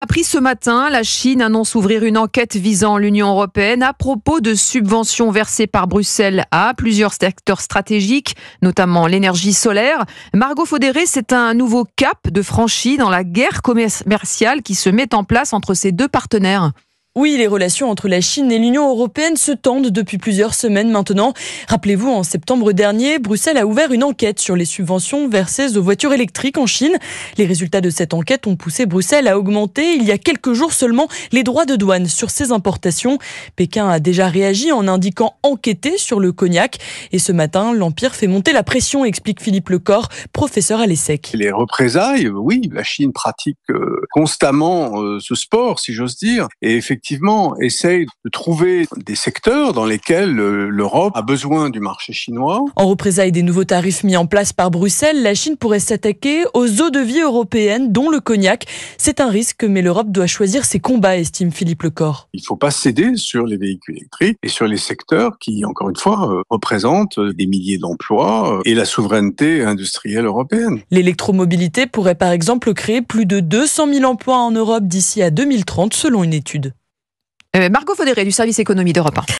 Appris ce matin, la Chine annonce ouvrir une enquête visant l'Union européenne à propos de subventions versées par Bruxelles à plusieurs secteurs stratégiques, notamment l'énergie solaire. Margot Faudéré, c'est un nouveau cap de franchi dans la guerre commerciale qui se met en place entre ces deux partenaires. Oui, les relations entre la Chine et l'Union européenne se tendent depuis plusieurs semaines maintenant. Rappelez-vous, en septembre dernier, Bruxelles a ouvert une enquête sur les subventions versées aux voitures électriques en Chine. Les résultats de cette enquête ont poussé Bruxelles à augmenter, il y a quelques jours seulement, les droits de douane sur ces importations. Pékin a déjà réagi en indiquant enquêter sur le cognac. Et ce matin, l'Empire fait monter la pression, explique Philippe Lecor, professeur à l'ESSEC. Les représailles, oui, la Chine pratique constamment ce sport, si j'ose dire, et effectivement essaye de trouver des secteurs dans lesquels l'Europe a besoin du marché chinois. En représailles des nouveaux tarifs mis en place par Bruxelles, la Chine pourrait s'attaquer aux eaux de vie européennes, dont le cognac. C'est un risque, mais l'Europe doit choisir ses combats, estime Philippe Lecor. Il ne faut pas céder sur les véhicules électriques et sur les secteurs qui, encore une fois, représentent des milliers d'emplois et la souveraineté industrielle européenne. L'électromobilité pourrait par exemple créer plus de 200 000 emplois en Europe d'ici à 2030, selon une étude. Margot Faudéré du service économie d'Europe 1.